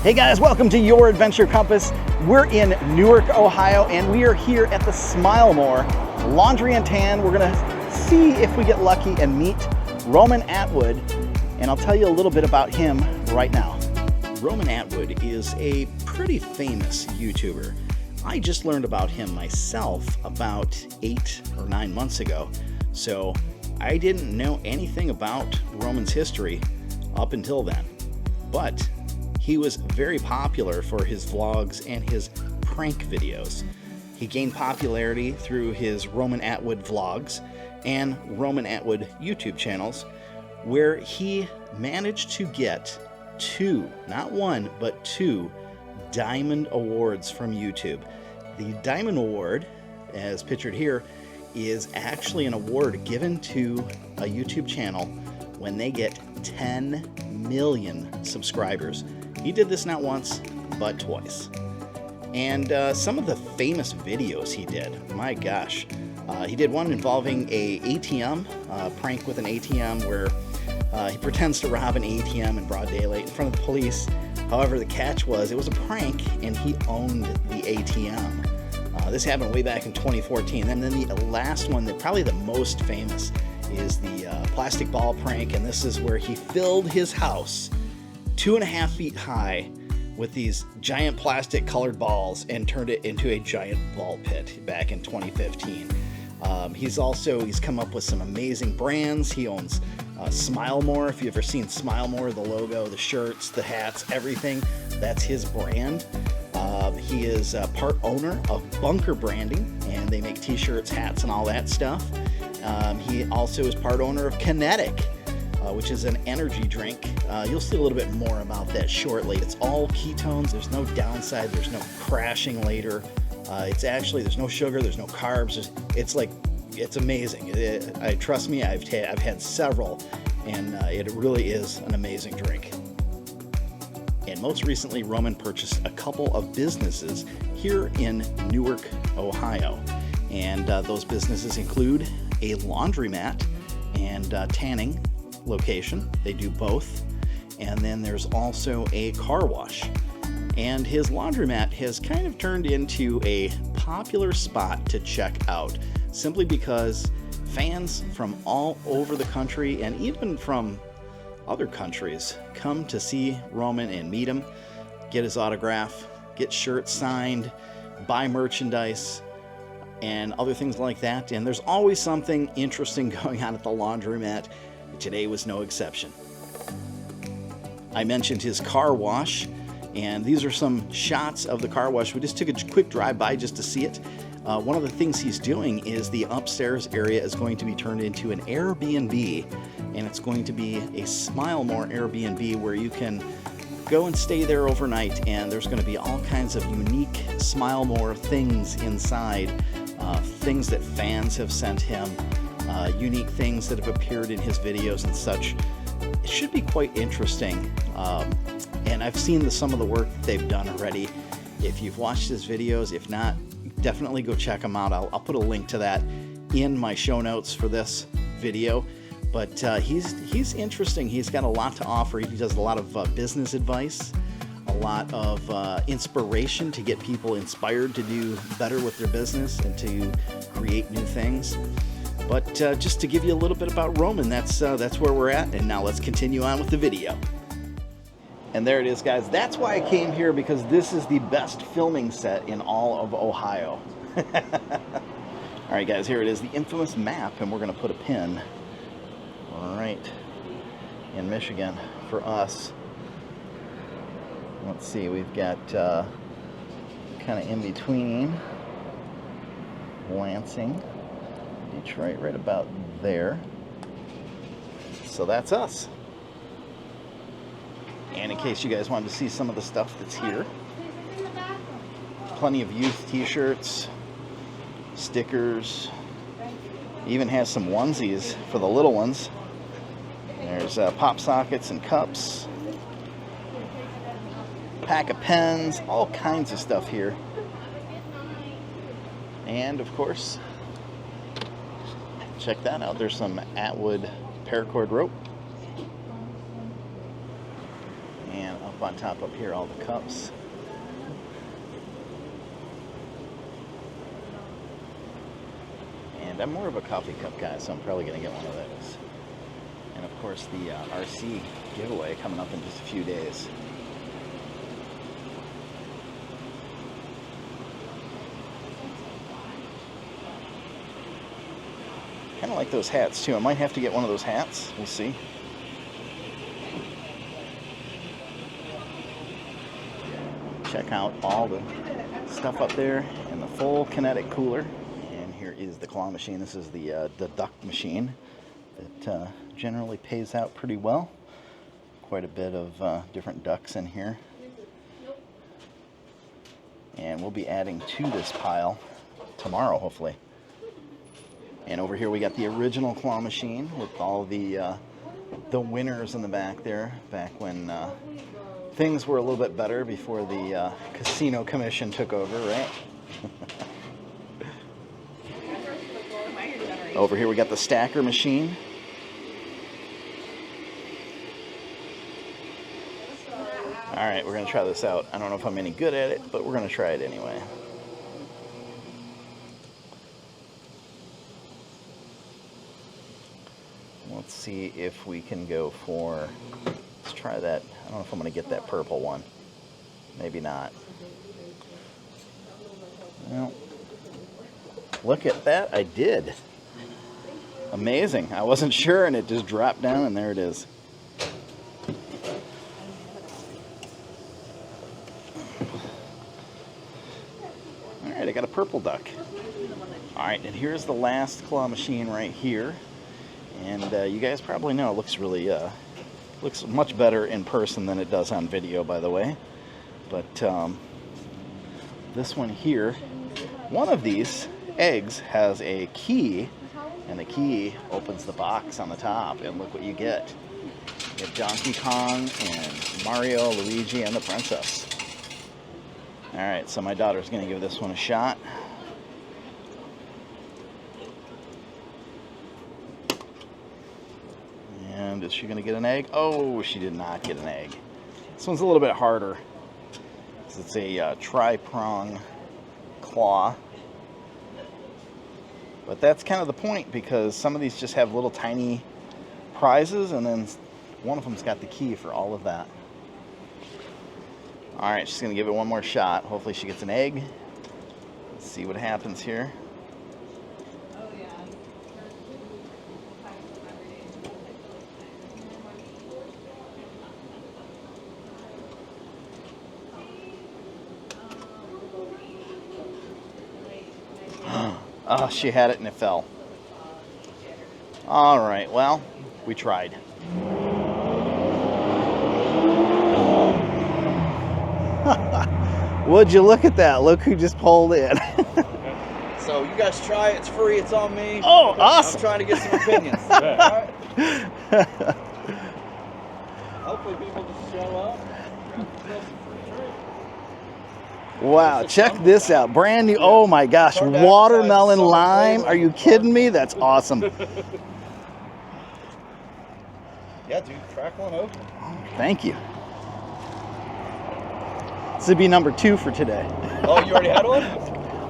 Hey guys, welcome to Your Adventure Compass. We're in Newark, Ohio, and we are here at the Smile More Laundry and Tan. We're gonna see if we get lucky and meet Roman Atwood, and I'll tell you a little bit about him right now. Roman Atwood is a pretty famous YouTuber. I just learned about him myself about 8 or 9 months ago, so I didn't know anything about Roman's history up until then. But he was very popular for his vlogs and his prank videos. He gained popularity through his Roman Atwood vlogs and Roman Atwood YouTube channels, where he managed to get 2, not 1, but 2 Diamond Awards from YouTube. The Diamond Award, as pictured here, is actually an award given to a YouTube channel when they get 10 million subscribers. He did this not once, but twice. And some of the famous videos he did, my gosh. He did one involving a ATM, prank with an ATM where he pretends to rob an ATM in broad daylight in front of the police. However, the catch was it was a prank and he owned the ATM. This happened way back in 2014. And then the last one, probably the most famous, is the plastic ball prank. And this is where he filled his house 2.5 feet high with these giant plastic colored balls and turned it into a giant ball pit back in 2015. He's come up with some amazing brands. He owns Smile More. If you've ever seen Smile More, the logo, the shirts, the hats, everything, that's his brand. He is part owner of Bunker Branding, and they make t-shirts, hats, and all that stuff. He also is part owner of Kinetic, which is an energy drink. You'll see a little bit more about that shortly. It's all ketones. There's no downside. There's no crashing later. There's no sugar. There's no carbs. It's amazing. Trust me, I've had several, and it really is an amazing drink. And most recently, Roman purchased a couple of businesses here in Newark, Ohio. And those businesses include a laundromat and tanning location. They do both. And then there's also a car wash. And his laundromat has kind of turned into a popular spot to check out, simply because fans from all over the country and even from other countries come to see Roman and meet him, get his autograph, get shirts signed, buy merchandise, and other things like that. And there's always something interesting going on at the laundromat. Today was no exception. I mentioned his car wash, and these are some shots of the car wash. We just took a quick drive by just to see it. One of the things he's doing is the upstairs area is going to be turned into an Airbnb, and it's going to be a Smile More Airbnb where you can go and stay there overnight, and there's going to be all kinds of unique Smile More things inside, things that fans have sent him, unique things that have appeared in his videos and such. It should be quite interesting, and I've seen some of the work that they've done already. If you've watched his videos, if not, definitely go check them out. I'll put a link to that in my show notes for this video. But he's interesting. He's got a lot to offer. He does a lot of business advice, a lot of inspiration to get people inspired to do better with their business and to create new things. But just to give you a little bit about Roman, that's where we're at. And now let's continue on with the video. And there it is, guys. That's why I came here, because this is the best filming set in all of Ohio. All right, guys, here it is, the infamous map, and we're going to put a pin right in Michigan for us. Let's see, we've got kind of in between Lansing, Detroit, right about there. So that's us. And in case you guys wanted to see some of the stuff that's here, plenty of youth t-shirts, stickers, even has some onesies for the little ones. There's pop sockets and cups, pack of pens, all kinds of stuff here. And of course, check that out, there's some Atwood paracord rope. on top up here, all the cups. And I'm more of a coffee cup guy, so I'm probably going to get one of those. And of course the RC giveaway coming up in just a few days. Kind of like those hats too. I might have to get one of those hats. We'll see. Check out all the stuff up there and the full kinetic cooler. And here is the claw machine. This is the duck machine that generally pays out pretty well. Quite a bit of different ducks in here. And we'll be adding to this pile tomorrow, hopefully. And over here we got the original claw machine with all the winners in the back there, back when things were a little bit better before the casino commission took over, right? Over here we got the stacker machine. All right, we're gonna try this out. I don't know if I'm any good at it, but we're gonna try it anyway. Let's see if we can go for, let's try that. I don't know if I'm going to get that purple one. Maybe not. Well, look at that. I did. Amazing. I wasn't sure and it just dropped down and there it is. All right, I got a purple duck. All right, and here's the last claw machine right here. And you guys probably know it looks really, looks much better in person than it does on video, by the way. But this one here, one of these eggs has a key, and the key opens the box on the top, and look what you get. You get Donkey Kong and Mario, Luigi, and the princess. All right, so my daughter's gonna give this one a shot. And is she going to get an egg? Oh, she did not get an egg. This one's a little bit harder. It's a tri-prong claw. But that's kind of the point, because some of these just have little tiny prizes, and then one of them's got the key for all of that. All right, she's going to give it one more shot. Hopefully she gets an egg. Let's see what happens here. Oh, she had it and it fell. All right, well, we tried. Would you look at that? Look who just pulled in. So you guys try it. It's free. It's on me. Oh, awesome. I'm trying to get some opinions. All right? Hopefully people just show up. Wow, check this out. Brand new. Oh my gosh, watermelon lime. Are you kidding me? That's awesome. Yeah, dude, crack one open. Thank you. This would be number 2 for today. Oh, you already had one?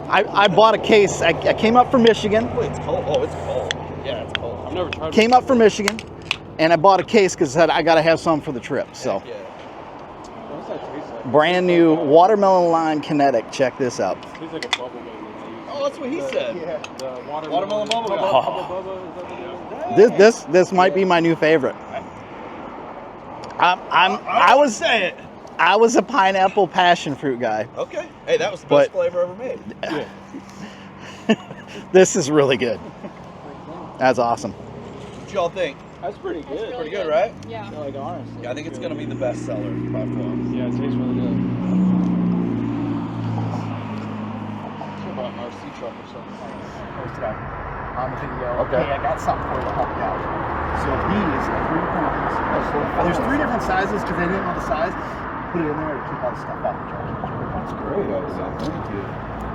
I bought a case. I came up from Michigan. Wait, it's cold. Oh, it's cold. Yeah, it's cold. I've never tried it. Came up from Michigan, and I bought a case because I said I got to have some for the trip. So. Yeah. What's that taste like? Brand new watermelon lime kinetic. Check this out. It tastes like a bubble gum. Oh, that's what he said. Yeah, the Watermelon bubble gum. Oh. This might be my new favorite. I was a pineapple passion fruit guy. Okay. Hey, that was the best flavor ever made. Yeah. This is really good. That's awesome. What y'all think? That's pretty good. Really Pretty good, right? Yeah. Like honestly. Yeah, I think it's going to be the best seller by far. Yeah, it tastes really good. About an RC truck or something. Posted up on the video. Okay. Hey, I got something for you to help you out. So these are 3 pounds. There's 3 different sizes because they didn't know the size. Put it in there to keep all the stuff off the charger. That's great. Thank you.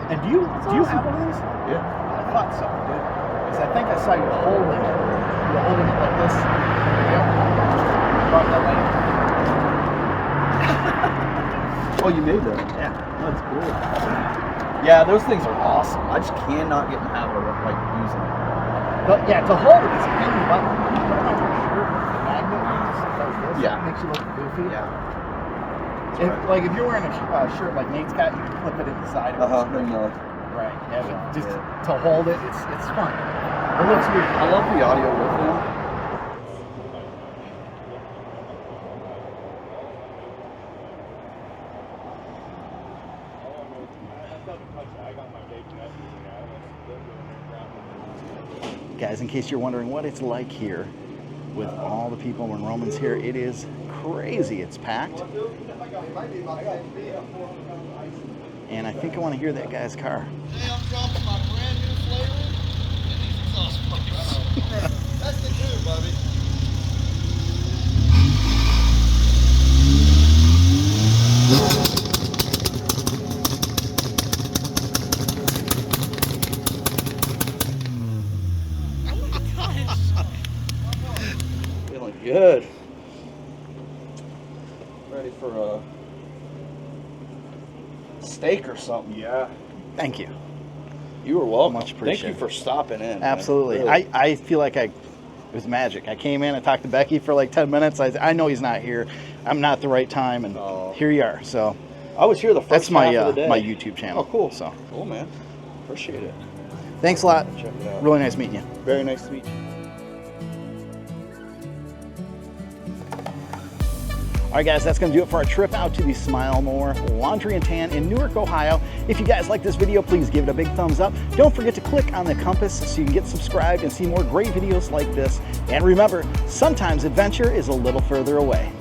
And do you have one of these? Yeah. I thought so, dude. Because I think I saw you holding it. You were holding it like this. Yep. Brought that light. Oh, you made that? Yeah. That's cool. Yeah, those things are awesome. I just cannot get in the habit of like using them. But yeah, to hold it, it's a pain in the butt. You put it on your shirt, the magnet just does this. Yeah. It makes you look goofy. Yeah. Like if you're wearing a shirt like Nate's got, you can flip it in the side of Uh-huh. the shirt. Right. Yeah, but just Yeah. to hold it, it's fun. It looks weird. I love the audio with them. Guys, in case you're wondering what it's like here with all the people when Roman's here, it is crazy. It's packed. And I think I want to hear that guy's car. Hey, I'm dropping my brand new flavor in these exhaust pipes. That's the dude, buddy. Feeling good. Ready for a steak or something. Yeah. Thank you. You were welcome. Much appreciated. Thank you for stopping in. Absolutely. Man. Really. I feel like it was magic. I came in, I talked to Becky for like 10 minutes. I know he's not here. I'm not at the right time, and here you are. So I was here the first that's my half of the day. my YouTube channel. Oh, cool. So Cool, man. Appreciate it. thanks a lot. Check it out. Really nice meeting you. Very nice to meet you. All right, guys, that's going to do it for our trip out to the Smile More Laundry and Tan in Newark, Ohio. If you guys like this video, please give it a big thumbs up. Don't forget to click on the compass so you can get subscribed and see more great videos like this. And remember, sometimes adventure is a little further away.